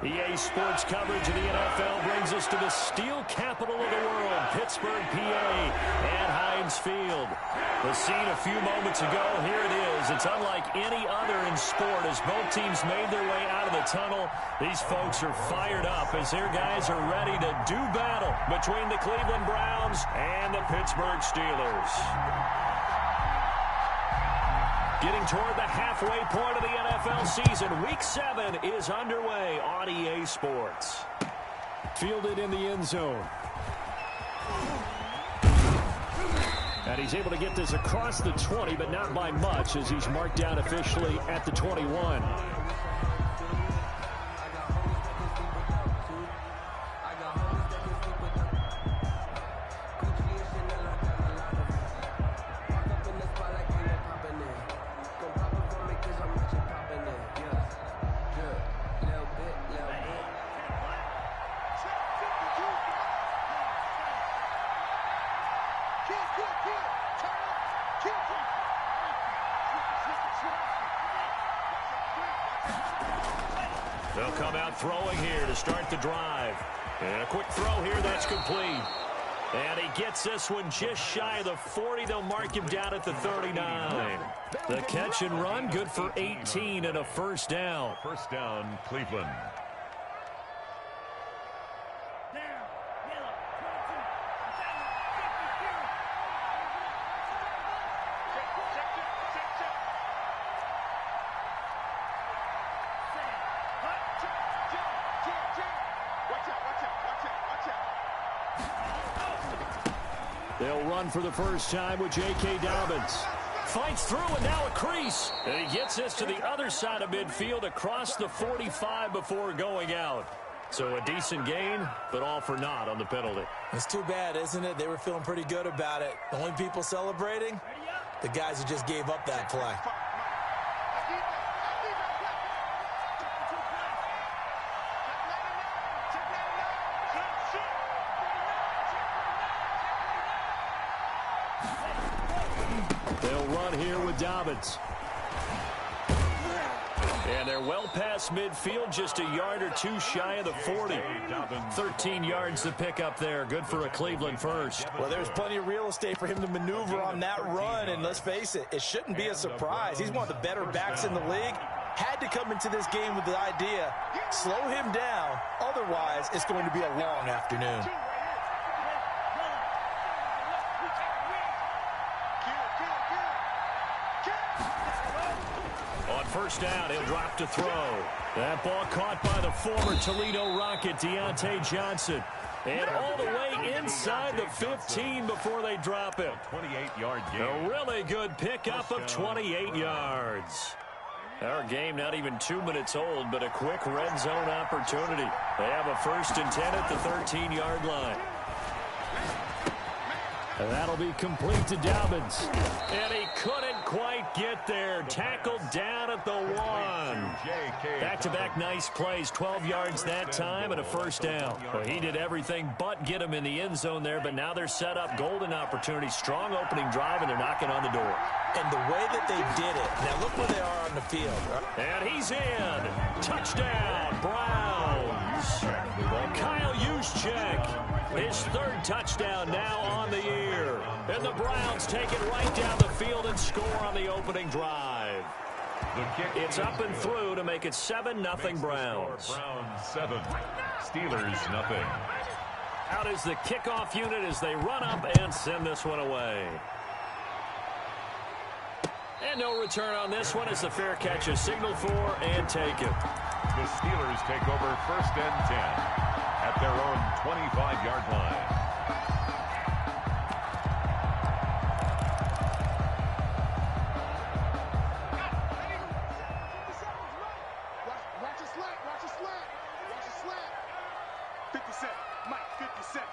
EA Sports coverage of the NFL brings us to the steel capital of the world, Pittsburgh, PA, at Heinz Field. The scene a few moments ago, here it is. It's unlike any other in sport as both teams made their way out of the tunnel. These folks are fired up as their guys are ready to do battle between the Cleveland Browns and the Pittsburgh Steelers. Getting toward the halfway point of the NFL season, Week 7 is underway on EA Sports. Fielded in the end zone. And he's able to get this across the 20, but not by much as he's marked down officially at the 21. They'll come out throwing here to start the drive. And a quick throw here, that's complete. And he gets this one just shy of the 40. They'll mark him down at the 39. The catch and run, good for 18 and a first down. First down, Cleveland. They'll run for the first time with J.K. Dobbins. Fights through and now a crease. And he gets this to the other side of midfield across the 45 before going out. So a decent gain, but all for naught on the penalty. It's too bad, isn't it? They were feeling pretty good about it. The only people celebrating, the guys who just gave up that play. They'll run here with Dobbins. And they're well past midfield, just a yard or two shy of the 40. 13 yards to pick up there. Good for a Cleveland first. Well, there's plenty of real estate for him to maneuver on that run, and let's face it, it shouldn't be a surprise. He's one of the better backs in the league. Had to come into this game with the idea, slow him down, otherwise it's going to be a long afternoon. First down, he'll drop to throw. That ball caught by the former Toledo Rocket, Deontay Johnson. And all the way inside the 15 before they drop him. 28-yard gain. A really good pickup of 28 yards. Our game not even 2 minutes old, but a quick red zone opportunity. They have a 1st and 10 at the 13-yard line. And that'll be complete to Dobbins. And he couldn't quite get there. Tackled down at the 1. Back-to-back nice plays. 12 yards that time and a first down. Well, he did everything but get him in the end zone there, but now they're set up. Golden opportunity. Strong opening drive, and they're knocking on the door. And the way that they did it. Now look where they are on the field. And he's in. Touchdown, Browns. Kyle Juszczyk. His 3rd touchdown now on the year. And the Browns take it right down the field and score on the opening drive. It's up and through to make it 7-0 Browns. Browns 7, Steelers nothing. Out is the kickoff unit as they run up and send this one away. And no return on this one as the fair catch is signaled for and taken. The Steelers take over 1st and 10. At their own 25-yard line. Watch a slant. Watch a slant. Watch a slant. 57. Mike, 57.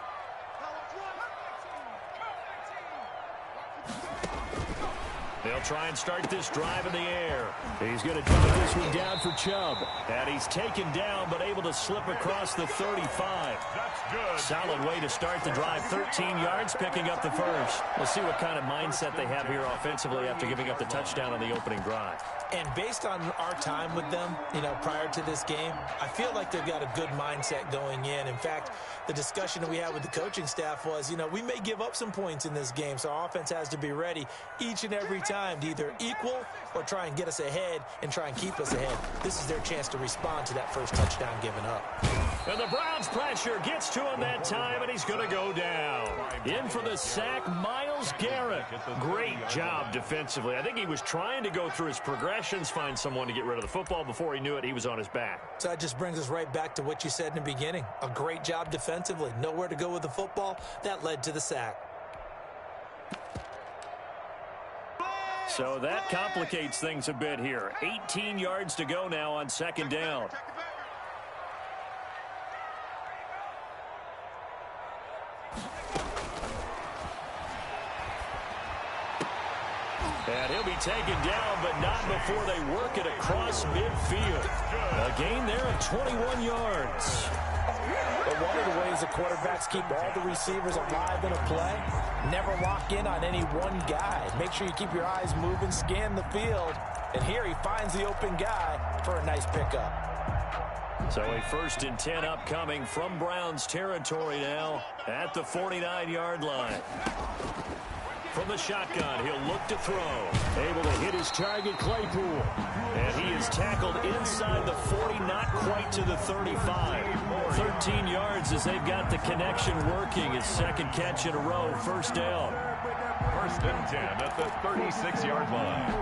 They'll try and start this drive in the air. He's going to drive this one down for Chubb. And he's taken down, but able to slip across the 35. That's good. Solid way to start the drive. 13 yards, picking up the first. We'll see what kind of mindset they have here offensively after giving up the touchdown on the opening drive. And based on our time with them, prior to this game, I feel like they've got a good mindset going in. In fact, the discussion that we had with the coaching staff was, we may give up some points in this game, so our offense has to be ready each and every time to either equal or try and get us ahead and try and keep us ahead. This is their chance to respond to that first touchdown given up. And the Browns pressure gets to him that time, and he's going to go down. In for the sack, Myles Garrett. Great job defensively. I think he was trying to go through his progressions, find someone to get rid of the football. Before he knew it, he was on his back. So that just brings us right back to what you said in the beginning. A great job defensively. Nowhere to go with the football. That led to the sack. So that complicates things a bit here. 18 yards to go now on second down. And he'll be taken down, but not before they work it across midfield. A gain there of 21 yards. But one of the ways the quarterbacks keep all the receivers alive in a play, never lock in on any one guy. Make sure you keep your eyes moving, scan the field. And here he finds the open guy for a nice pickup. So a 1st and 10 upcoming from Browns territory now at the 49-yard line. From the shotgun, he'll look to throw. Able to hit his target, Claypool. And he is tackled inside the 40, not quite to the 35. 13 yards as they've got the connection working. His second catch in a row, first down. 1st and 10 at the 36-yard line.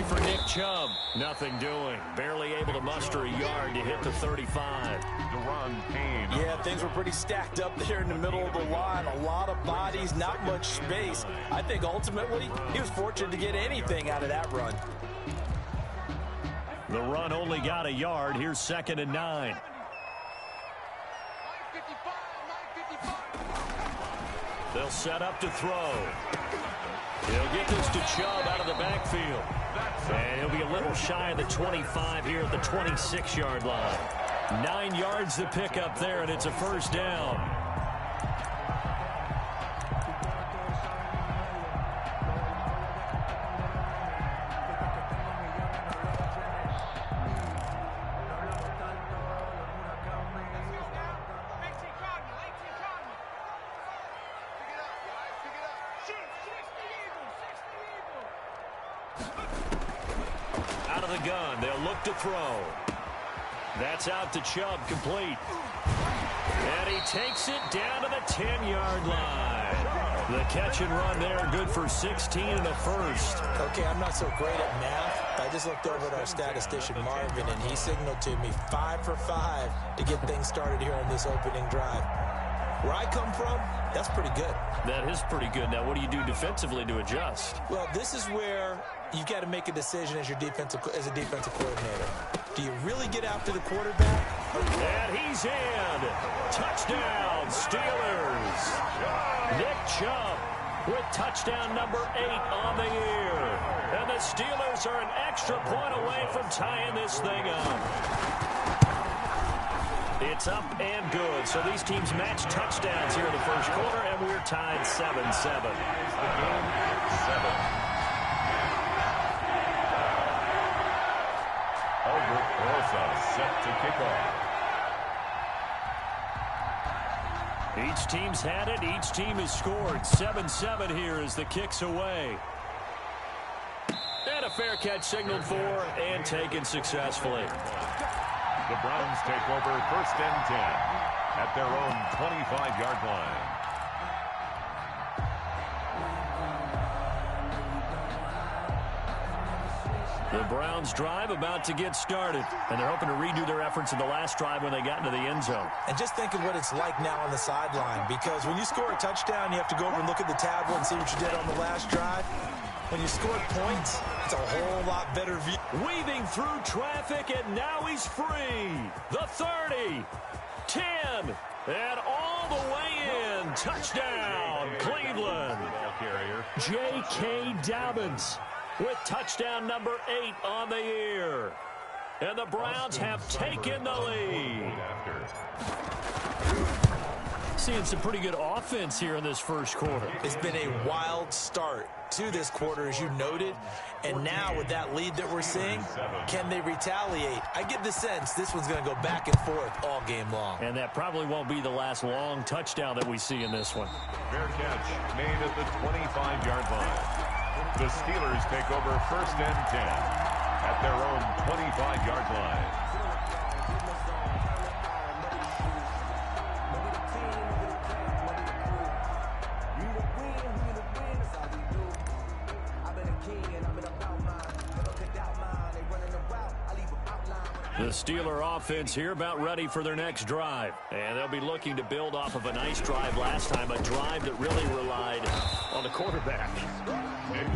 For Nick Chubb, nothing doing. Barely able to muster a yard to hit the 35. Yeah, things were pretty stacked up there in the middle of the line. A lot of bodies, not much space. I think ultimately he was fortunate to get anything out of that run. The run only got a yard. Here's 2nd and 9. They'll set up to throw. He'll get this to Chubb out of the backfield. And he'll be a little shy of the 25 here at the 26-yard line. 9 yards to pick up there, and it's a first down. Gun. They'll look to throw. That's out to Chubb, complete. And he takes it down to the 10-yard line. The catch and run there, good for 16 and a first. Okay, I'm not so great at math. I just looked over at our statistician, Marvin, and he signaled to me 5 for 5 to get things started here on this opening drive. Where I come from, that's pretty good. That is pretty good. Now, what do you do defensively to adjust? Well, this is where you've got to make a decision as a defensive coordinator. Do you really get after the quarterback? And he's in. Touchdown, Steelers. Nick Chubb with touchdown number 8 on the year. And the Steelers are an extra point away from tying this thing up. It's up and good. So these teams match touchdowns here in the first quarter, and we're tied 7-7. Albert Rosa set to kick off. Each team's had it. Each team has scored. 7-7 here as the kick's away. And a fair catch signaled for and taken successfully. The Browns take over 1st and 10 at their own 25-yard line. The Browns drive about to get started, and they're hoping to redo their efforts in the last drive when they got into the end zone. And just think of what it's like now on the sideline, because when you score a touchdown, you have to go over and look at the tablet and see what you did on the last drive. When you score points, it's a whole lot better view. Weaving through traffic, and now he's free. The 30, 10, and all the way in. Touchdown, Cleveland. J.K. Dobbins with touchdown number 8 on the year. And the Browns have taken the lead. Seeing some pretty good offense here in this first quarter. It's been a wild start to this quarter, as you noted. And now with that lead that we're seeing, can they retaliate? I get the sense this one's going to go back and forth all game long. And that probably won't be the last long touchdown that we see in this one. Fair catch made at the 25-yard line. The Steelers take over first and 10 at their own 25-yard line. The Steeler offense here about ready for their next drive. And they'll be looking to build off of a nice drive last time, a drive that really relied on the quarterback.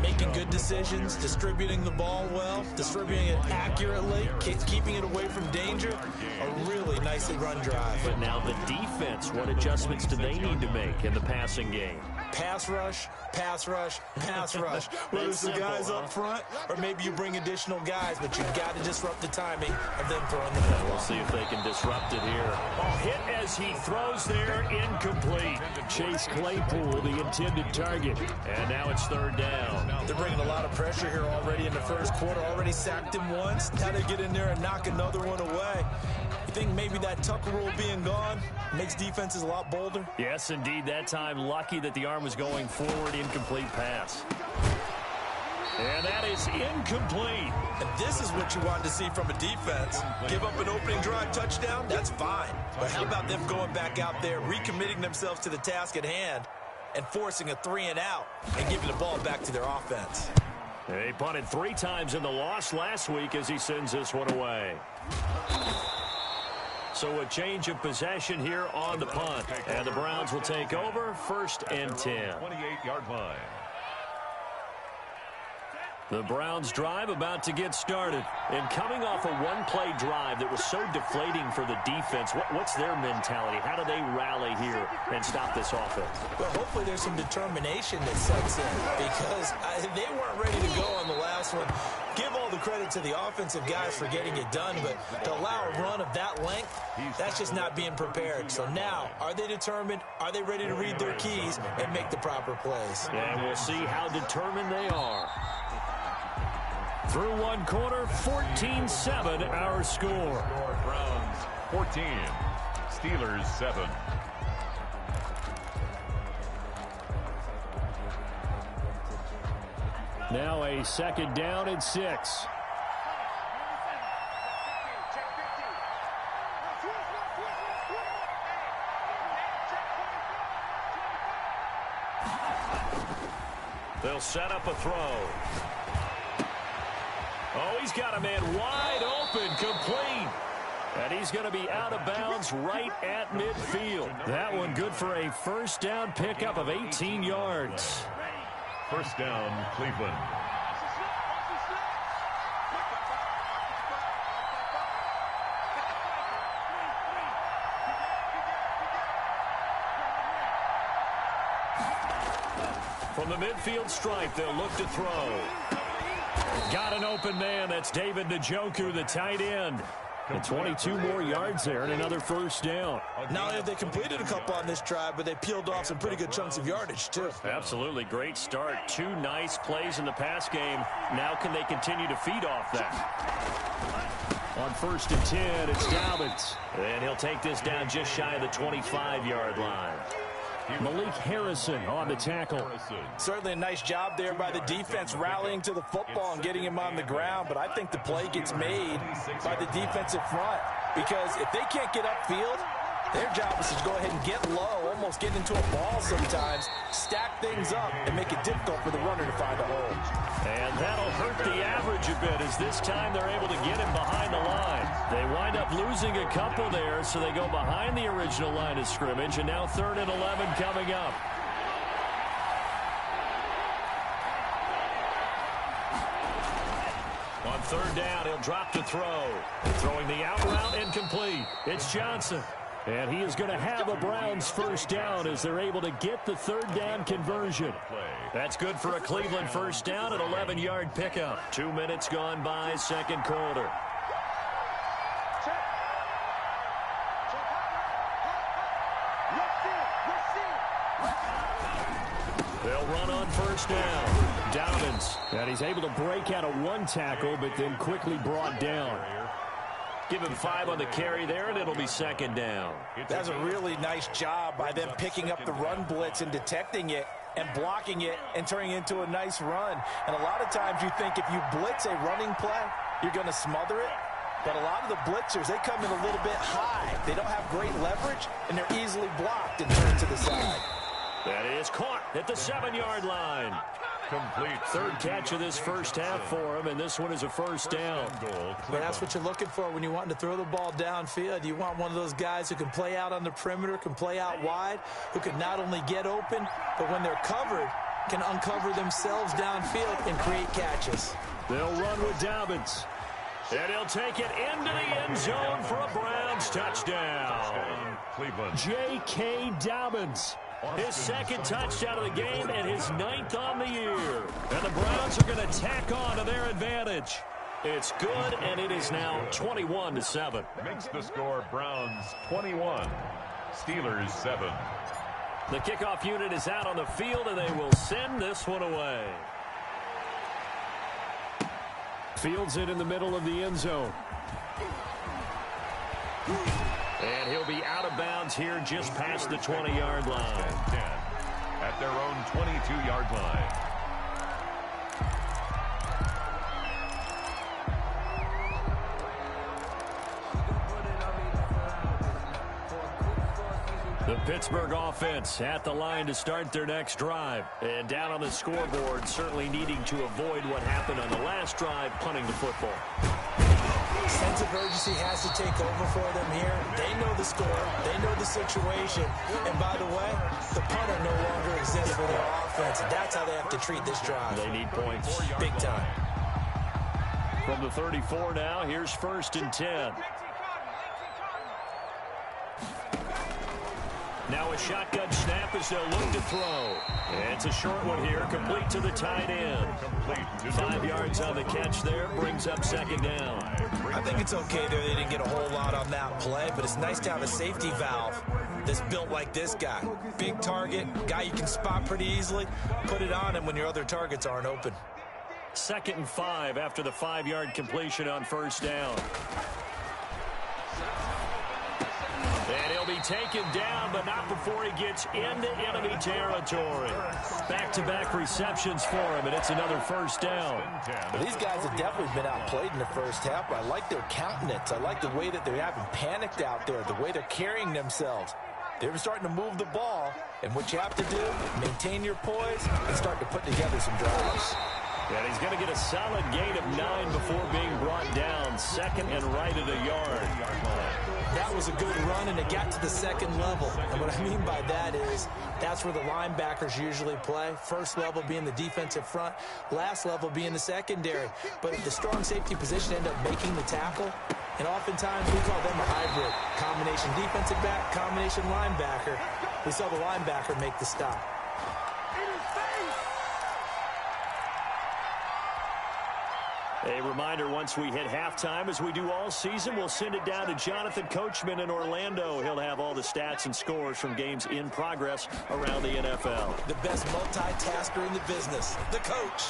Making good decisions, distributing the ball well, distributing it accurately, keeping it away from danger. A really nicely run drive. But now the defense, what adjustments do they need to make in the passing game? Pass rush, pass rush, pass rush. Whether it's the guys up front or maybe you bring additional guys, but you've got to disrupt the timing of them throwing the ball. We'll see if they can disrupt it here. Oh, hit as he throws there, incomplete. Chase Claypool, the intended target. And now it's third down. They're bringing a lot of pressure here already in the first quarter. Already sacked him once. Now they get in there and knock another one away. You think maybe that Tucker rule being gone makes defenses a lot bolder? Yes, indeed. That time, lucky that the arm was going forward. Incomplete pass. And that is incomplete. And this is what you wanted to see from a defense. Give up an opening drive touchdown, that's fine. But how about them going back out there, recommitting themselves to the task at hand, and forcing a 3-and-out and giving the ball back to their offense? They punted 3 times in the loss last week as he sends this one away. So a change of possession here on the punt. And the Browns will take over first and 10. 28-yard line. The Browns drive about to get started. And coming off a one-play drive that was so deflating for the defense, what's their mentality? How do they rally here and stop this offense? Well, hopefully there's some determination that sets in because they weren't ready to go on the last one. Give all the credit to the offensive guys for getting it done, but to allow a run of that length, that's just not being prepared. So now, are they determined? Are they ready to read their keys and make the proper plays? And we'll see how determined they are. Through one quarter, 14-7 our score. Browns 14, Steelers 7. Now a second down and 6. They'll set up a throw. Oh, he's got a man wide open, complete. And he's going to be out of bounds right at midfield. That one good for a first down pickup of 18 yards. First down, Cleveland. From the midfield stripe, they'll look to throw. Got an open man. That's David Njoku, the tight end. And 22 more yards there and another first down. Not only have they completed a couple on this drive, but they peeled off some pretty good chunks of yardage, too. Absolutely. Great start. 2 nice plays in the pass game. Now can they continue to feed off that? On first and 10, it's Dobbins. And he'll take this down just shy of the 25-yard line. Malik Harrison on the tackle. Certainly a nice job there by the defense rallying to the football and getting him on the ground, but I think the play gets made by the defensive front because if they can't get upfield, their job is to go ahead and get low, almost get into a ball sometimes, stack things up, and make it difficult for the runner to find a hole. And that'll hurt the average a bit as this time they're able to get him behind the line. They wind up losing a couple there, so they go behind the original line of scrimmage, and now 3rd and 11 coming up. On 3rd down, he'll drop to throw. Throwing the out route incomplete. It's Johnson. And he is going to have a Browns first down as they're able to get the 3rd down conversion. That's good for a Cleveland first down, an 11-yard pickup. 2 minutes gone by, second quarter. touchdown. Dobbins. And he's able to break out of one tackle, but then quickly brought down. Give him 5 on the carry there, and it'll be second down. That's a really nice job by them picking up the run blitz and detecting it and blocking it and turning it into a nice run. And a lot of times you think if you blitz a running play, you're going to smother it. But a lot of the blitzers, they come in a little bit high. They don't have great leverage, and they're easily blocked and turned to the side. That is caught at the 7-yard line. Complete. Third catch of this first half for him, and this one is a first down. But that's what you're looking for when you want to throw the ball downfield. You want one of those guys who can play out on the perimeter, can play out wide, who can not only get open, but when they're covered, can uncover themselves downfield and create catches. They'll run with Dobbins. And he'll take it into the end zone for a Browns touchdown. Cleveland. J.K. Dobbins. His second touchdown of the game and his 9th on the year. And the Browns are going to tack on to their advantage. It's good, and it is now 21-7. Makes the score Browns 21, Steelers 7. The kickoff unit is out on the field, and they will send this one away. Fields it in the middle of the end zone. And he'll be out of bounds here just past the 20-yard line. 10 at their own 22-yard line. The Pittsburgh offense at the line to start their next drive. And down on the scoreboard, certainly needing to avoid what happened on the last drive, punting the football. Sense of urgency has to take over for them here. They know the score. They know the situation. And by the way, the punter no longer exists for their offense. That's how they have to treat this drive. They need points. Big time. From the 34 now, here's 1st and 10. Now a shotgun snap as they'll look to throw. And it's a short one here, complete to the tight end. 5 yards on the catch there, brings up second down. I think it's okay there. They didn't get a whole lot on that play, but it's nice to have a safety valve that's built like this guy. Big target, guy you can spot pretty easily. Put it on him when your other targets aren't open. 2nd and 5 after the 5-yard completion on first down. And he'll be taken down, but not before he gets into enemy territory. Back-to-back receptions for him, and it's another first down. Well, these guys have definitely been outplayed in the first half, but I like their countenance. I like the way that they haven't panicked out there, the way they're carrying themselves. They're starting to move the ball, and what you have to do, maintain your poise and start to put together some drives. And he's going to get a solid gain of 9 before being brought down. Second and right at a yard. That was a good run, and it got to the second level. And what I mean by that is that's where the linebackers usually play. First level being the defensive front, last level being the secondary. But the strong safety position end up making the tackle, and oftentimes we call them a hybrid. Combination defensive back, combination linebacker. We saw the linebacker make the stop. A reminder, once we hit halftime, as we do all season, we'll send it down to Jonathan Coachman in Orlando. He'll have all the stats and scores from games in progress around the NFL. The best multitasker in the business, the coach.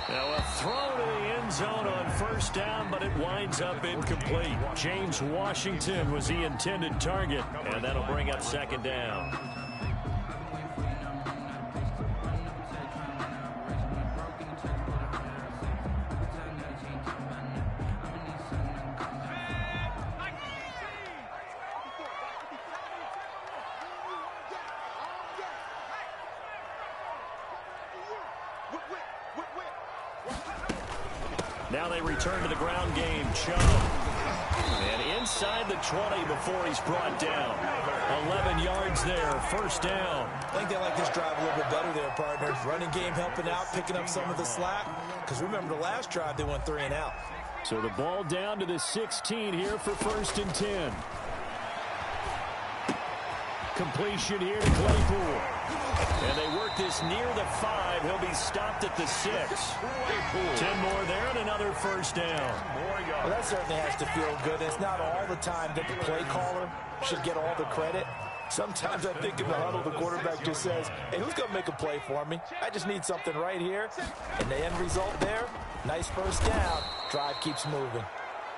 Now a throw to the end zone on first down, but it winds up incomplete. James Washington was the intended target, and that'll bring up second down. Now they return to the ground game. Chubb. And inside the 20 before he's brought down. 11 yards there. First down. I think they like this drive a little bit better there, partner. Running game helping out, picking up some of the slack. Because remember the last drive, they went 3 and out. So the ball down to the 16 here for 1st and 10. Completion here to Claypool. And they work this near the 5. He'll be stopped at the 6. 10 more there and another first down. Well, that certainly has to feel good. It's not all the time that the play caller should get all the credit. Sometimes I think in the huddle, the quarterback just says, hey, who's going to make a play for me? I just need something right here. And the end result there, nice first down. Drive keeps moving.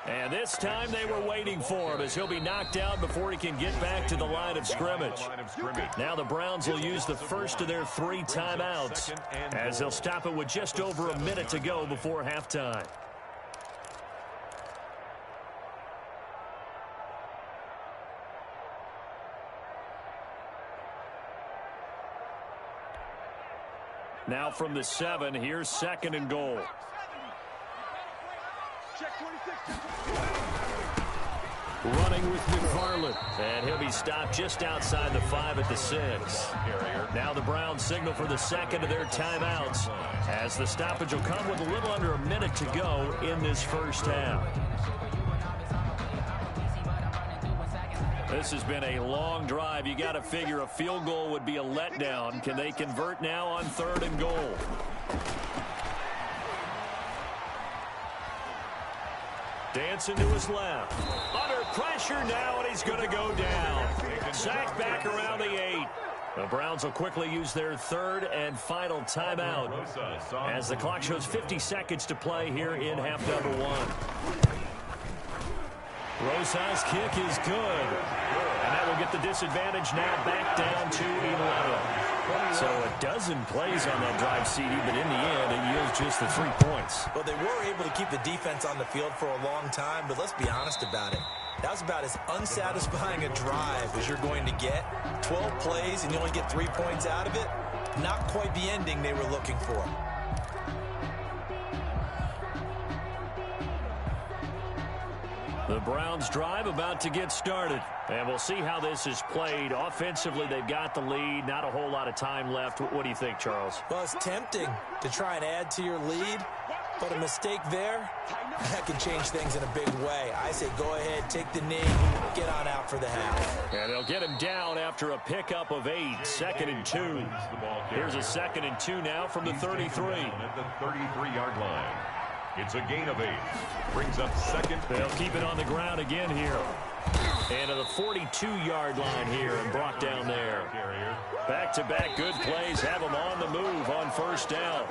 And this time they were waiting for him as he'll be knocked out before he can get back to the line of scrimmage. Now the Browns will use the first of their 3 timeouts as they'll stop it with just over a minute to go before halftime. Now from the 7, here's 2nd and goal. Running with McFarland. And he'll be stopped just outside the 5 at the 6. Now the Browns signal for the 2nd of their timeouts as the stoppage will come with a little under a minute to go in this first half. This has been a long drive. You got to figure a field goal would be a letdown. Can they convert now on 3rd and goal? Dancing to his left. Under pressure now, and he's going to go down. Sacked back around the 8. The Browns will quickly use their 3rd and final timeout as the clock shows 50 seconds to play here in half number 1. Rosa's kick is good. And that will get the disadvantage now back down to 11. So a dozen plays on that drive, CD, but in the end, it yields just the 3 points. Well, they were able to keep the defense on the field for a long time, but let's be honest about it. That was about as unsatisfying a drive as you're going to get. 12 plays and you only get 3 points out of it. Not quite the ending they were looking for. The Browns drive about to get started. And we'll see how this is played. Offensively, they've got the lead. Not a whole lot of time left. What do you think, Charles? Well, it's tempting to try and add to your lead, but a mistake there, that can change things in a big way. I say go ahead, take the knee, get on out for the half. And they'll get him down after a pickup of 8. 2nd and 2. Here's a 2nd and 2 now from the 33. At the 33-yard line. It's a gain of 8. Brings up 2nd. They'll keep it on the ground again here. And to the 42-yard line here and brought down there. Back-to-back good plays have them on the move on 1st down.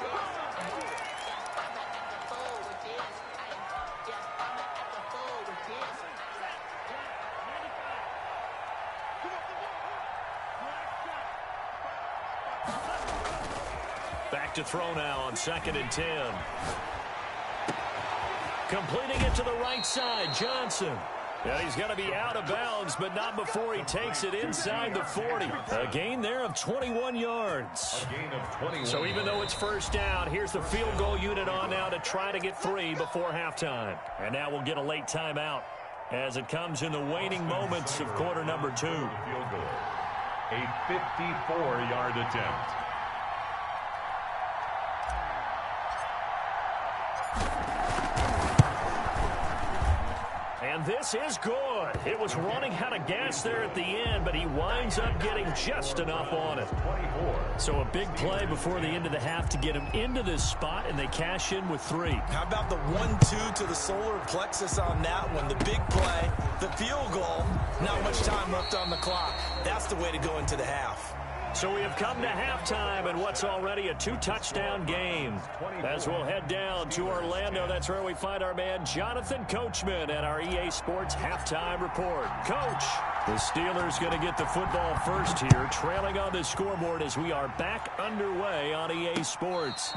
Back to throw now on 2nd and 10. Completing it to the right side, Johnson. Yeah, he's going to be out of bounds, but not before he takes it inside the 40. A gain there of 21 yards. A gain of 21. So even though it's 1st down, here's the field goal unit on now to try to get 3 before halftime. And now we'll get a late timeout as it comes in the waning moments of quarter number 2. Field goal. A 54-yard attempt. And this is good. It was running out of gas there at the end, but he winds up getting just enough on it. 24. So a big play before the end of the half to get him into this spot, and they cash in with 3. How about the 1-2 to the solar plexus on that one? The big play, the field goal, not much time left on the clock. That's the way to go into the half. So we have come to halftime and what's already a 2-touchdown game. As we'll head down to Orlando, that's where we find our man Jonathan Coachman at our EA Sports Halftime Report. Coach, the Steelers going to get the football first here, trailing on the scoreboard as we are back underway on EA Sports.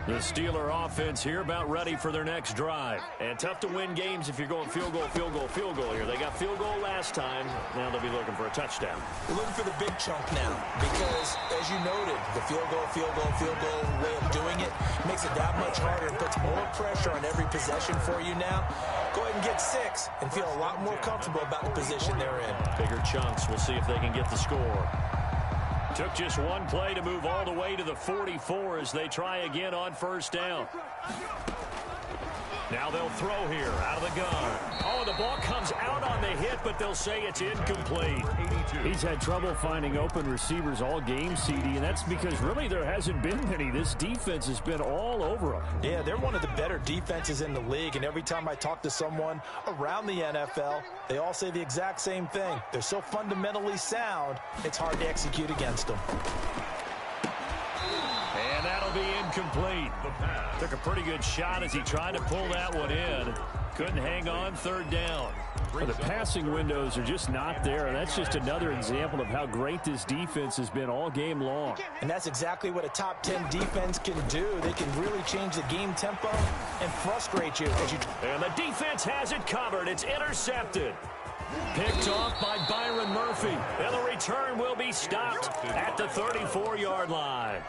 The Steeler offense here about ready for their next drive. And tough to win games if you're going field goal, field goal, field goal here. They got field goal last time. Now they'll be looking for a touchdown. We're looking for the big chunk now because, as you noted, the field goal way of doing it makes it that much harder and puts more pressure on every possession for you now. Go ahead and get 6 and feel a lot more comfortable about the position they're in. Bigger chunks. We'll see if they can get the score. Took just one play to move all the way to the 44 as they try again on first down. Now they'll throw here out of the gun. Oh, the ball comes out on the hit, but they'll say it's incomplete. He's had trouble finding open receivers all game, CD, and that's because really there hasn't been many. This defense has been all over them. Yeah, they're one of the better defenses in the league, and every time I talk to someone around the NFL, they all say the exact same thing. They're so fundamentally sound, it's hard to execute against them. And that'll be incomplete. Took a pretty good shot as he tried to pull that one in. Couldn't hang on third down. Well, the passing windows are just not there, and that's just another example of how great this defense has been all game long. And that's exactly what a top 10 defense can do. They can really change the game tempo and frustrate you. And the defense has it covered. It's intercepted. Picked off by Byron Murphy. And the return will be stopped at the 34-yard line.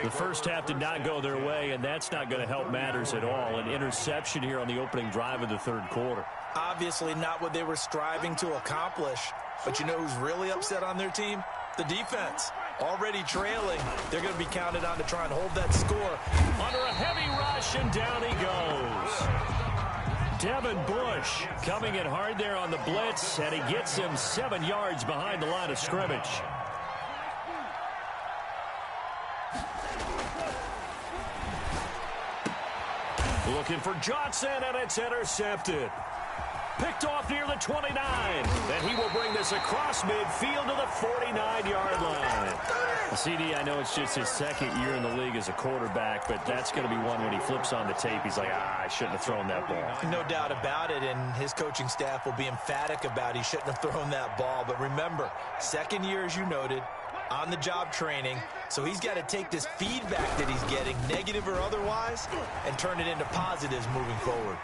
The first half did not go their way, and that's not going to help matters at all. An interception here on the opening drive of the third quarter. Obviously not what they were striving to accomplish. But you know who's really upset on their team? The defense. Already trailing. They're going to be counted on to try and hold that score. Under a heavy rush, and down he goes. Devin Bush coming in hard there on the blitz, and he gets him 7 yards behind the line of scrimmage. Looking for Johnson, and it's intercepted. Picked off near the 29. And he will bring this across midfield to the 49-yard line. CD, I know it's just his second year in the league as a quarterback, but that's going to be one when he flips on the tape. He's like, I shouldn't have thrown that ball. No doubt about it, and his coaching staff will be emphatic about he shouldn't have thrown that ball. But remember, second year, as you noted, on-the-job training, so he's got to take this feedback that he's getting, negative or otherwise, and turn it into positives moving forward.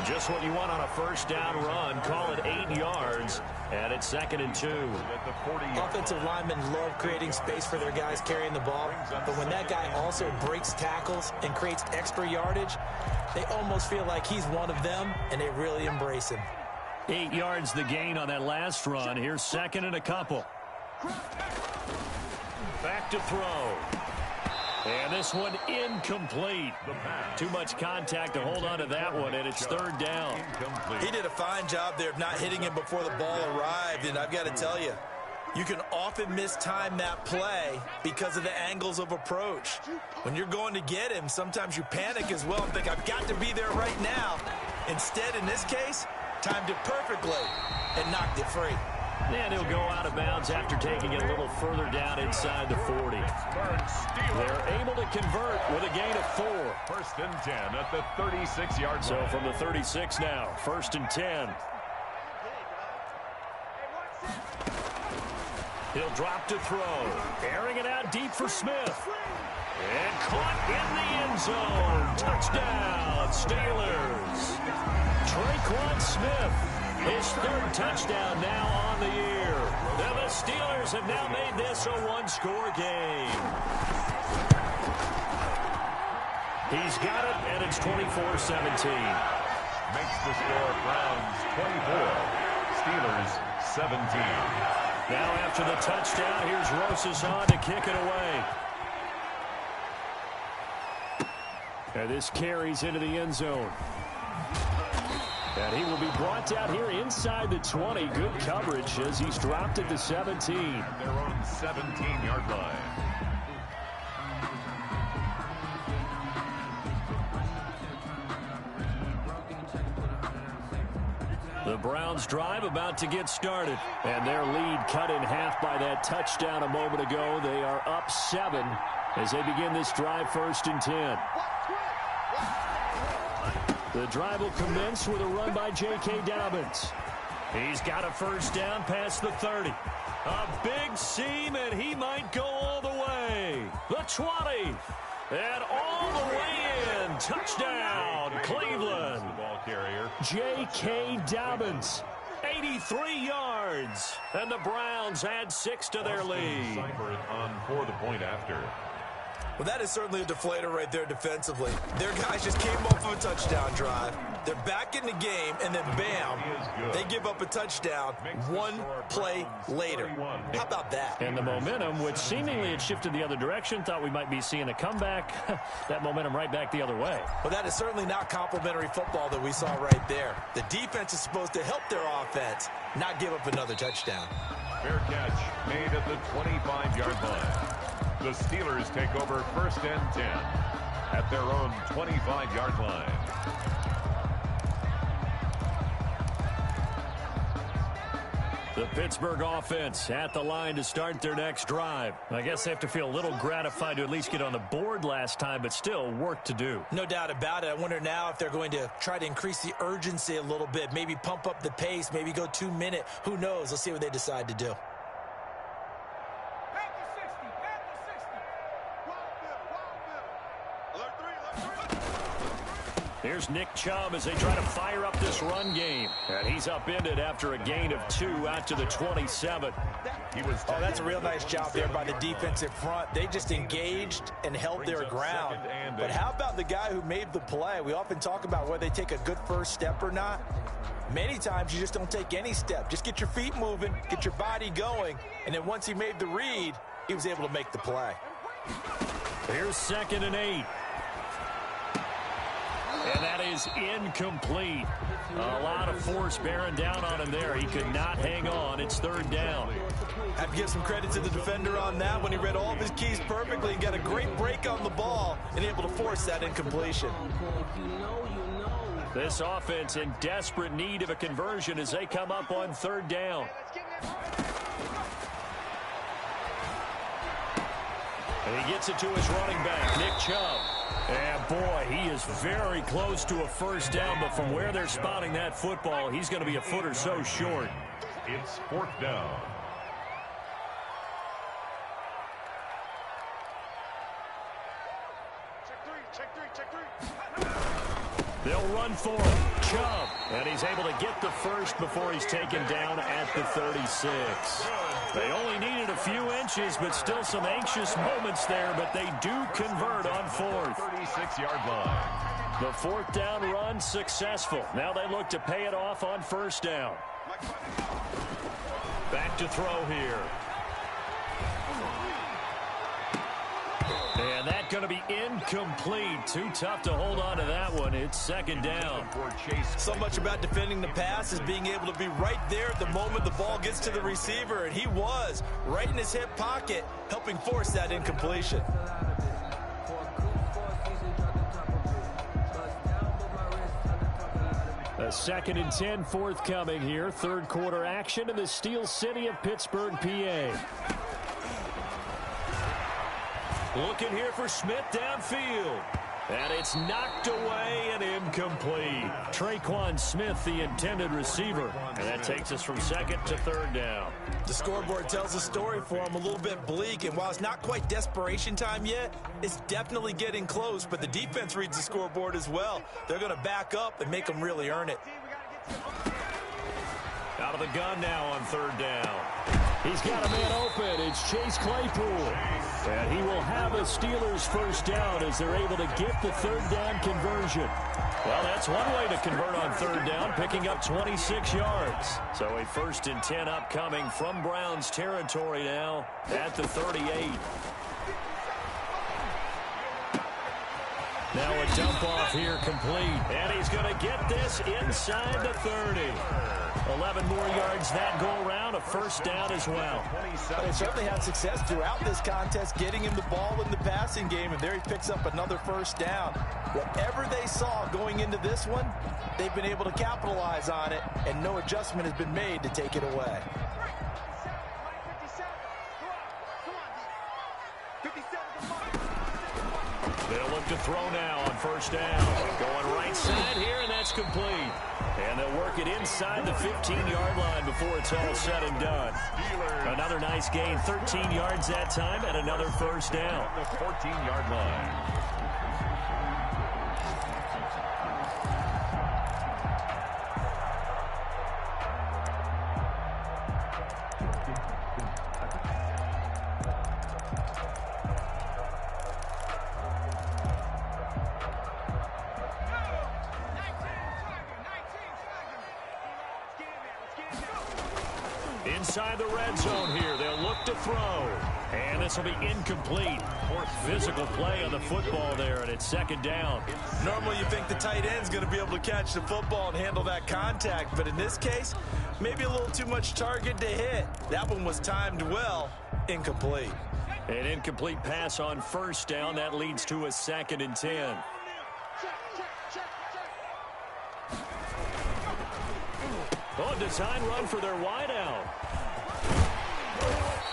Just what you want on a first down run. Call it 8 yards, and it's 2nd and 2. Offensive linemen love creating space for their guys carrying the ball, but when that guy also breaks tackles and creates extra yardage, they almost feel like he's one of them, and they really embrace him. 8 yards the gain on that last run. Here's 2nd and a couple. Back to throw. And this one incomplete. Too much contact to hold on to that one, and it's 3rd down. He did a fine job there of not hitting him before the ball arrived, and I've got to tell you, you can often mistime that play because of the angles of approach. When you're going to get him, sometimes you panic as well and think, I've got to be there right now. Instead, in this case, timed it perfectly and knocked it free. And he'll go out of bounds after taking it a little further down inside the 40. They're able to convert with a gain of 4. 1st and 10 at the 36-yard line. So from the 36 now, 1st and 10. He'll drop to throw. Airing it out deep for Smith. And caught in the end zone. Touchdown, Steelers. Traquan Smith. His 3rd touchdown now on the year. Now the Steelers have now made this a one-score game. He's got it, and it's 24-17. Makes the score Browns 24, Steelers 17. Now after the touchdown, here's Rosas on to kick it away. And this carries into the end zone. And he will be brought down here inside the 20. Good coverage as he's dropped at the 17. At their own 17-yard line. The Browns drive about to get started. And their lead cut in half by that touchdown a moment ago. They are up 7 as they begin this drive 1st and 10. The drive will commence with a run by J.K. Dobbins. He's got a first down past the 30. A big seam, and he might go all the way. The 20. And all the way in. Touchdown, Cleveland. Ball carrier. J.K. Dobbins. 83 yards. And the Browns add 6 to their lead. Cypher on for the point after. Well, that is certainly a deflator right there defensively. Their guys just came off of a touchdown drive. They're back in the game, and then bam, they give up a touchdown one play later. How about that? And the momentum, which seemingly had shifted the other direction, thought we might be seeing a comeback. That momentum right back the other way. Well, that is certainly not complimentary football that we saw right there. The defense is supposed to help their offense, not give up another touchdown. Fair catch made at the 25-yard line. The Steelers take over 1st and 10 at their own 25-yard line. The Pittsburgh offense at the line to start their next drive. I guess they have to feel a little gratified to at least get on the board last time, but still work to do. No doubt about it. I wonder now if they're going to try to increase the urgency a little bit, maybe pump up the pace, maybe go 2-minute. Who knows? Let's see what they decide to do. Here's Nick Chubb as they try to fire up this run game. And he's upended after a gain of 2 out to the 27. Oh, that's a real nice job there by the defensive front. They just engaged and held their ground. But how about the guy who made the play? We often talk about whether they take a good first step or not. Many times you just don't take any step. Just get your feet moving, get your body going, and then once he made the read, he was able to make the play. Here's 2nd and 8. And that is incomplete. A lot of force bearing down on him there. He could not hang on. It's 3rd down. I have to give some credit to the defender on that one. He read all of his keys perfectly and got a great break on the ball and able to force that incompletion. This offense in desperate need of a conversion as they come up on 3rd down. And he gets it to his running back, Nick Chubb. And boy, he is very close to a 1st down, but from where they're spotting that football, he's going to be a foot or so short. It's 4th down. Check three. They'll run for him. Chubb. And he's able to get the first before he's taken down at the 36. They only needed a few inches, but still some anxious moments there, but they do convert on 4th. 36-yard line. The 4th down run successful. Now they look to pay it off on 1st down. Back to throw here. And that's going to be incomplete. Too tough to hold on to that one. It's 2nd down. So much about defending the pass is being able to be right there at the moment the ball gets to the receiver, and he was right in his hip pocket, helping force that incompletion. A 2nd and 10 forthcoming here. 3rd quarter action in the Steel City of Pittsburgh, PA. Looking here for Smith downfield. And it's knocked away and incomplete. Traquan Smith, the intended receiver. And that takes us from 2nd to 3rd down. The scoreboard tells a story for him, a little bit bleak. And while it's not quite desperation time yet, it's definitely getting close. But the defense reads the scoreboard as well. They're going to back up and make them really earn it. Out of the gun now on 3rd down. He's got a man open. It's Chase Claypool. And he will have a Steelers 1st down as they're able to get the 3rd down conversion. Well, that's one way to convert on 3rd down, picking up 26 yards. So a 1st and 10 upcoming from Browns territory now at the 38. Now a dump off here complete. And he's going to get this inside the 30. 11 more yards that go around, a 1st down as well. They certainly had success throughout this contest, getting him the ball in the passing game, and there he picks up another 1st down. Whatever they saw going into this one, they've been able to capitalize on it, and no adjustment has been made to take it away. They'll look to throw now on 1st down. Going right side here, and that's complete. And they'll work it inside the 15-yard line before it's all said and done. Another nice gain, 13 yards that time, and another 1st down. The 14-yard line. Inside the red zone here, they'll look to throw. And this will be incomplete. Physical play on the football there, and it's second down. Normally you think the tight end's going to be able to catch the football and handle that contact, but in this case, maybe a little too much target to hit. That one was timed well. Incomplete. An incomplete pass on first down. That leads to a 2nd and 10. Oh, design run for their wideout.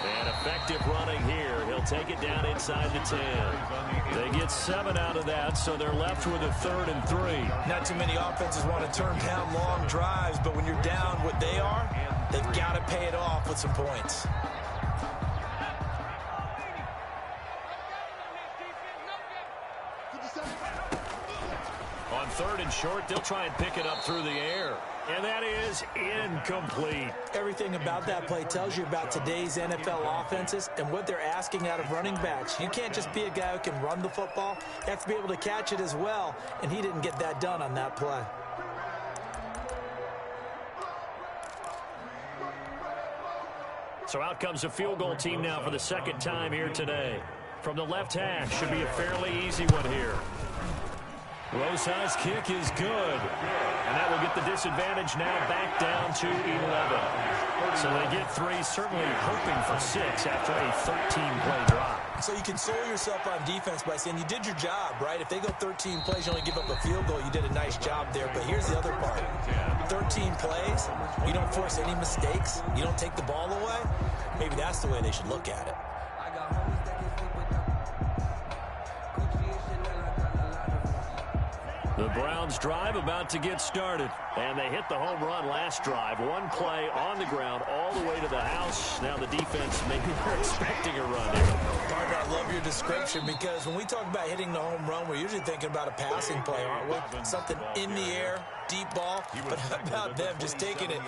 And effective running here. He'll take it down inside the 10. They get 7 out of that, so they're left with a 3rd and 3. Not too many offenses want to turn down long drives, but when you're down what they are, they've got to pay it off with some points. On 3rd and short, they'll try and pick it up through the air. And that is incomplete. Everything about that play tells you about today's NFL offenses and what they're asking out of running backs. You can't just be a guy who can run the football. You have to be able to catch it as well, and he didn't get that done on that play. So out comes a field goal team now for the 2nd time here today. From the left hash, should be a fairly easy one here. Rosas' kick is good. And that will get the disadvantage now back down to 11. So they get 3, certainly hoping for 6 after a 13-play drive. So you console yourself on defense by saying you did your job, right? If they go 13 plays, you only give up a field goal, you did a nice job there. But here's the other part. 13 plays, you don't force any mistakes, you don't take the ball away. Maybe that's the way they should look at it. The Browns drive about to get started. And they hit the home run last drive. 1 play on the ground all the way to the house. Now the defense, maybe they're expecting a run here. Parker, I love your description because when we talk about hitting the home run, we're usually thinking about a passing play, aren't we? Something in the air, deep ball. But how about them just taking it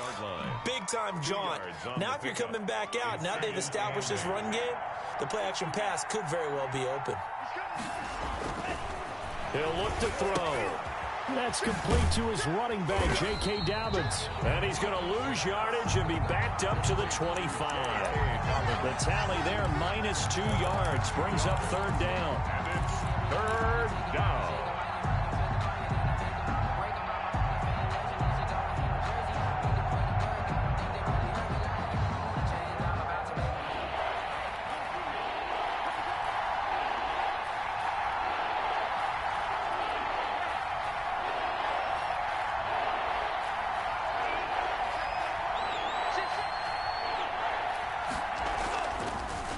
big-time jaunt? Now if you're coming back out, now they've established this run game, the play-action pass could very well be open. He'll look to throw. That's complete to his running back, J.K. Dobbins. And he's going to lose yardage and be backed up to the 25. The tally there, -2 yards, brings up 3rd down. And it's 3rd down.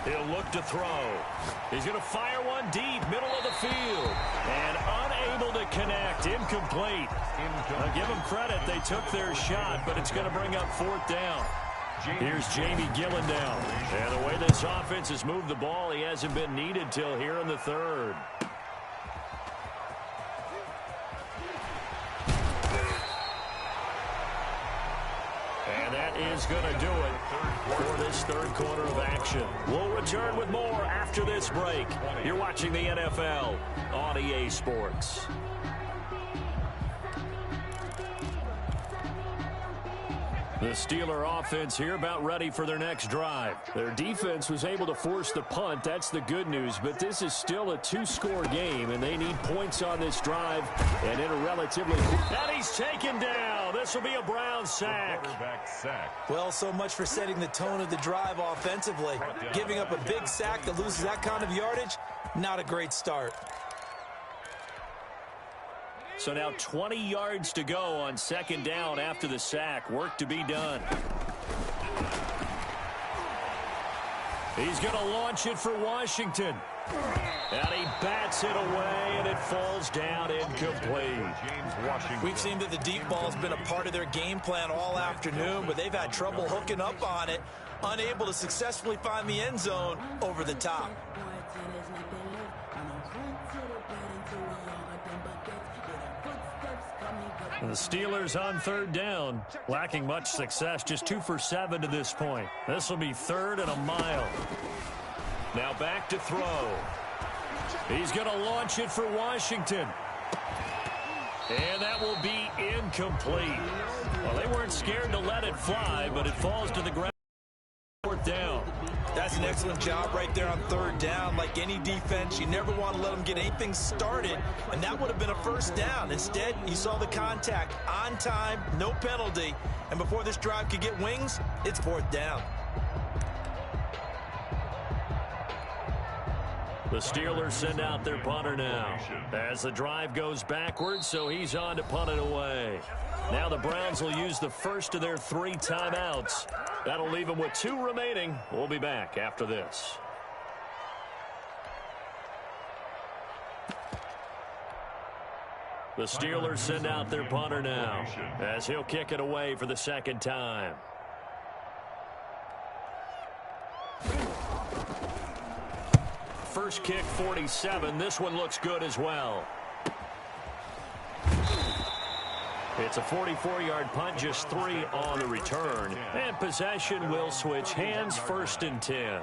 He'll look to throw. He's going to fire one deep, middle of the field. And unable to connect, incomplete. I'll give them credit, they took their shot, but it's going to bring up 4th down. Here's Jamie Gillendown. And the way this offense has moved the ball, he hasn't been needed till here in the 3rd. And that is going to do it for this 3rd quarter of action. We'll return with more after this break. You're watching the NFL on EA Sports. The Steeler offense here about ready for their next drive. Their defense was able to force the punt. That's the good news. But this is still a 2-score game, and they need points on this drive. And in a relatively... And he's taken down. This will be a Brown sack. Well, so much for setting the tone of the drive offensively. Giving up a big sack that loses that kind of yardage, not a great start. So now 20 yards to go on 2nd down after the sack. Work to be done. He's going to launch it for Washington. And he bats it away, and it falls down incomplete. We've seen that the deep ball's been a part of their game plan all afternoon, but they've had trouble hooking up on it, unable to successfully find the end zone over the top. The Steelers on 3rd down, lacking much success, just 2 for 7 to this point. This will be 3rd and a mile. Now back to throw. He's going to launch it for Washington. And that will be incomplete. Well, they weren't scared to let it fly, but it falls to the ground. an excellent job right there on third down. Like any defense, you never want to let them get anything started, and that would have been a first down. Instead, you saw the contact on time, no penalty, and before this drive could get wings, it's fourth down. The Steelers send out their punter now as the drive goes backwards, so he's on to punt it away. Now the Browns will use the first of their 3 timeouts. That'll leave them with 2 remaining. We'll be back after this. The Steelers send out their punter now as he'll kick it away for the second time. First kick, 47. This one looks good as well. It's a 44-yard punt, just 3 on the return. And possession will switch hands, first and 10.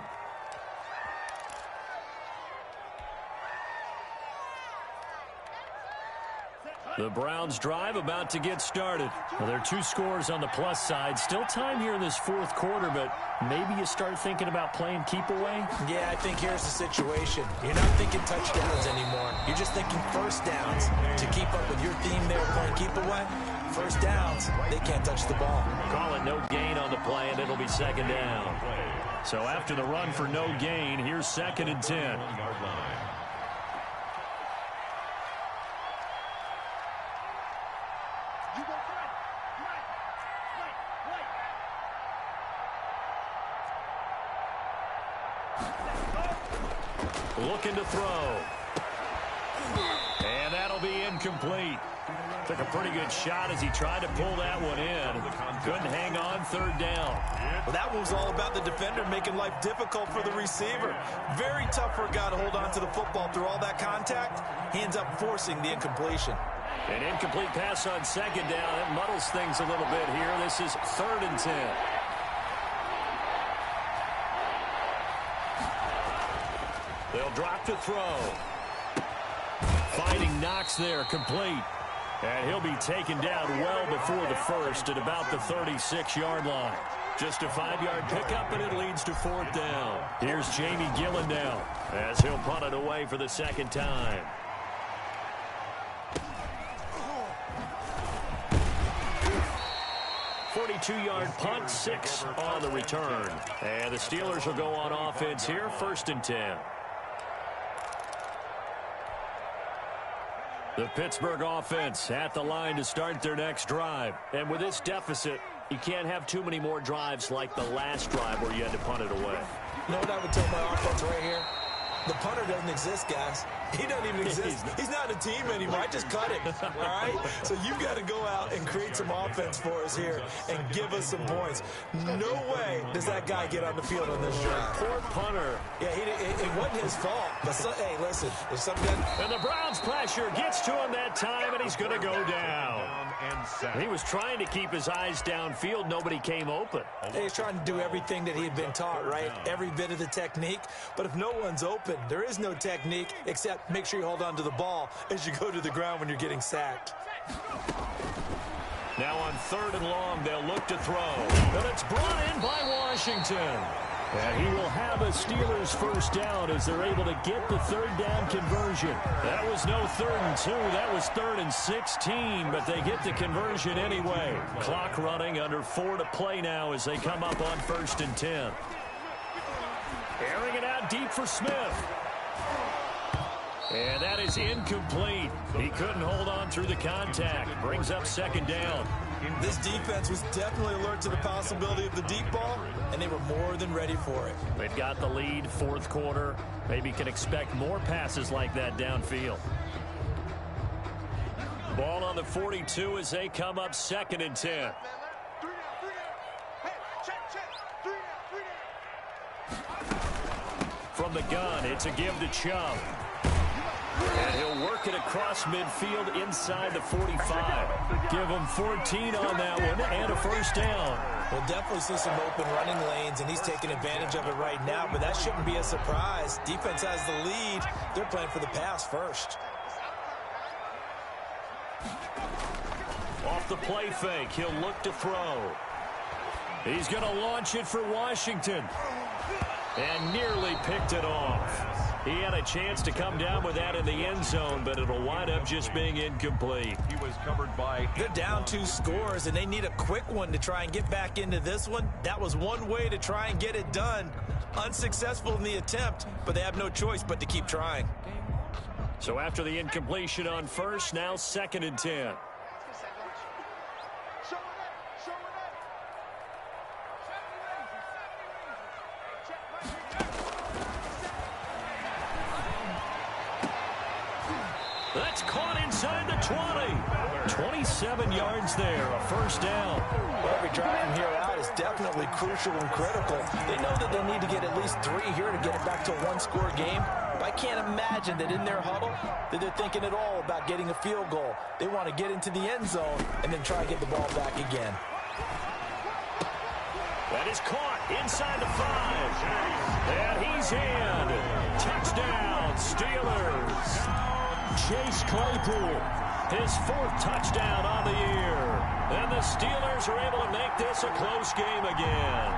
The Browns drive about to get started. Well, there are 2 scores on the plus side. Still time here in this fourth quarter, but maybe you start thinking about playing keep away? Yeah, I think here's the situation. You're not thinking touchdowns anymore. You're just thinking first downs. To keep up with your theme there, playing keep away, first downs, they can't touch the ball. Call it no gain on the play, and it'll be second down. So after the run for no gain, here's second and 10. Looking to throw. And that'll be incomplete. Took a pretty good shot as he tried to pull that one in. Couldn't hang on, third down. Well, that one was all about the defender making life difficult for the receiver. Very tough for a guy to hold on to the football through all that contact. He ends up forcing the incompletion. An incomplete pass on second down. That muddles things a little bit here. This is third and 10. They'll drop to throw. Finding Knox there, complete. And he'll be taken down well before the first at about the 36-yard line. Just a 5-yard pickup, and it leads to fourth down. Here's Jamie Gillen now as he'll punt it away for the second time. .42-yard punt, 6 on the return. And the Steelers will go on offense here, first and 10. The Pittsburgh offense at the line to start their next drive. And with this deficit, you can't have too many more drives like the last drive where you had to punt it away. You know what I would tell my offense right here? The punter doesn't exist, guys. He doesn't even exist. He's not a team anymore. I just cut him, all right? So you got to go out and create some offense for us here and give us some points. No way does that guy get on the field on this drive. Poor punter. Yeah, it wasn't his fault. But hey, listen, if something and the Browns pressure gets to him that time, and he's going to go down. He was trying to keep his eyes downfield. Nobody came open. He's trying to do everything that he had been taught, right? Every bit of the technique. But if no one's open, there is no technique except make sure you hold on to the ball as you go to the ground when you're getting sacked. Now on third and long, they'll look to throw. And it's brought in by Washington. And he will have a Steelers first down as they're able to get the third down conversion. That was no 3rd and 2. That was 3rd and 16, but they get the conversion anyway. Clock running, under 4 to play now as they come up on 1st and 10. Airing it out deep for Smith. And that is incomplete. He couldn't hold on through the contact. Brings up second down. This defense was definitely alert to the possibility of the deep ball, and they were more than ready for it. They've got the lead, fourth quarter. Maybe can expect more passes like that downfield. Ball on the 42 as they come up 2nd and 10. From the gun, it's a give to Chubb. And he'll work it across midfield inside the 45. Give him 14 on that one and a first down. We'll definitely see some open running lanes, and he's taking advantage of it right now, but that shouldn't be a surprise. Defense has the lead. They're playing for the pass first. Off the play fake, he'll look to throw. He's going to launch it for Washington. And nearly picked it off. He had a chance to come down with that in the end zone, but it'll wind up just being incomplete. He was covered by... They're down 2 scores, and they need a quick one to try and get back into this one. That was one way to try and get it done. Unsuccessful in the attempt, but they have no choice but to keep trying. So after the incompletion on first, now 2nd and 10. That's caught inside the 20. 27 yards there, a first down. Well, every drive from here out is definitely crucial and critical. They know that they need to get at least 3 here to get it back to a 1-score game. But I can't imagine that in their huddle that they're thinking at all about getting a field goal. They want to get into the end zone and then try to get the ball back again. That is caught inside the 5. And he's in. Touchdown, Steelers. Chase Claypool, his 4th touchdown on the year. And the Steelers are able to make this a close game again.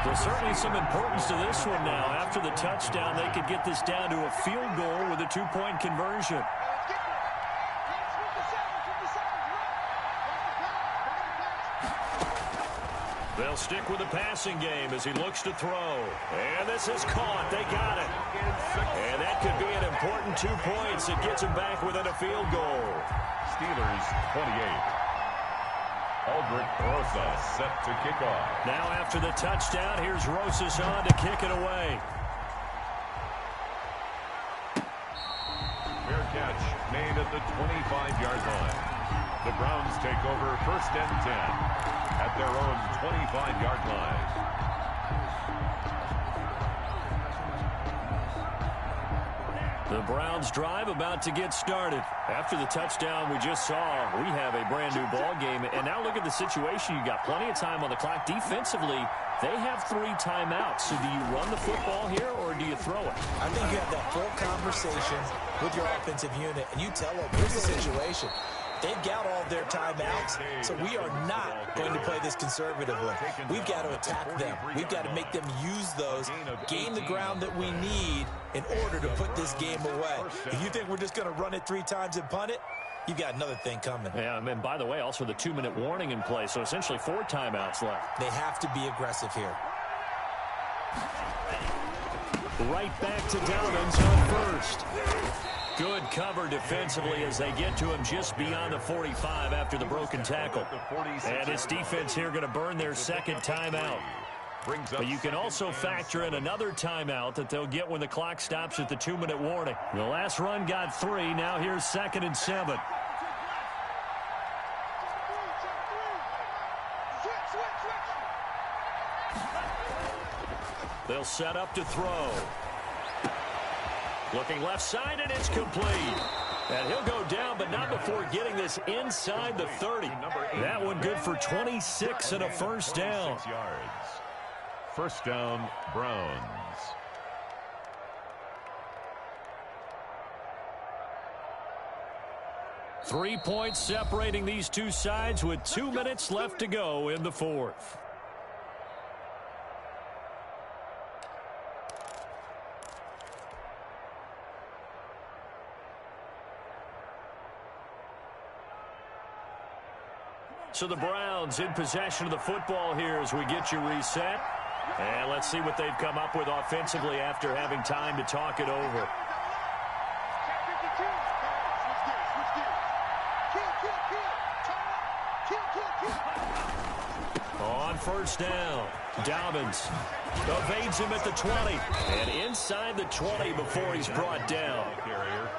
There's certainly some importance to this one now. After the touchdown, they could get this down to a field goal with a 2-point conversion. They'll stick with the passing game as he looks to throw. And this is caught. They got it. And that could be an important 2 points. It gets him back within a field goal. Steelers 28. Aldrich Rosas set to kick off. Now after the touchdown, here's Rosas on to kick it away. Fair catch made at the 25-yard line. The Browns take over 1st and 10 at their own 25-yard line. The Browns drive about to get started. After the touchdown we just saw, we have a brand new ball game. And now look at the situation. You got plenty of time on the clock. Defensively, they have 3 timeouts. So do you run the football here or do you throw it? I think you have that full conversation with your offensive unit, and you tell them, here's the situation. They've got all their timeouts, so we are not going to play this conservatively. We've got to attack them. We've got to make them use those, gain the ground that we need in order to put this game away. If you think we're just going to run it 3 times and punt it, you've got another thing coming. Yeah, and by the way, also the 2-minute warning in place, so essentially 4 timeouts left. They have to be aggressive here. Right back to Dobbins on first. Good cover defensively as they get to him just beyond the 45 after the broken tackle. And this defense here going to burn their 2nd timeout. But you can also factor in another timeout that they'll get when the clock stops at the 2-minute warning. The last run got 3. Now here's 2nd and 7. They'll set up to throw. Looking left side, and it's complete. And he'll go down, but not before getting this inside the 30. That one good for 26 and a first down. First down, Browns. Three points separating these two sides with 2 minutes left to go in the 4th. So the Browns in possession of the football here as we get you reset. And let's see what they've come up with offensively after having time to talk it over. On first down, Dobbins evades him at the 20 and inside the 20 before he's brought down.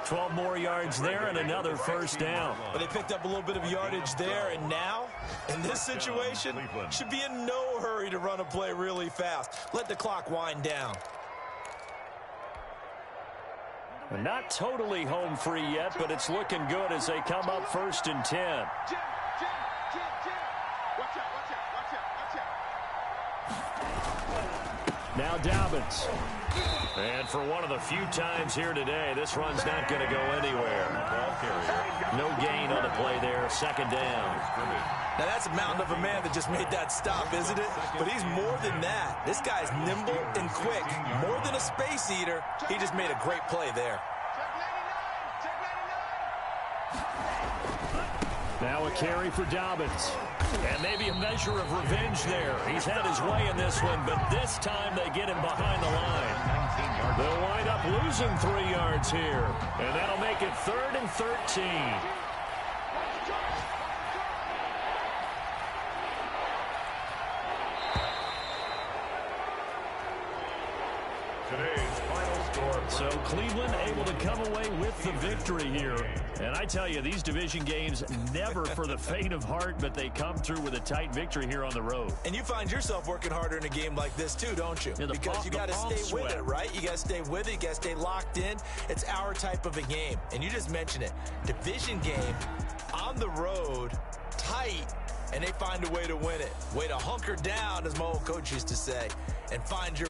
12 more yards there and another first down. But they picked up a little bit of yardage there, and now in this situation should be in no hurry to run a play really fast. Let the clock wind down. Not totally home free yet, but it's looking good as they come up 1st and 10. Now Dobbins. And for one of the few times here today, this run's not going to go anywhere. Ball carrier. No gain on the play there. Second down. Now, that's a mountain of a man that just made that stop, isn't it? But he's more than that. This guy's nimble and quick. More than a space eater. He just made a great play there. Now a carry for Dobbins. And maybe a measure of revenge there. He's had his way in this one, but this time they get him behind the line. They'll wind up losing 3 yards here. And that'll make it 3rd and 13. Today's final score. So Cleveland able to come away with the victory here. And I tell you, these division games never for the faint of heart, but they come through with a tight victory here on the road. And you find yourself working harder in a game like this too, don't you? Yeah, because you got to stay with it, right? You got to stay with it. You got to stay locked in. It's our type of a game. And you just mentioned it. Division game on the road, tight, and they find a way to win it. Way to hunker down, as my old coach used to say, and find your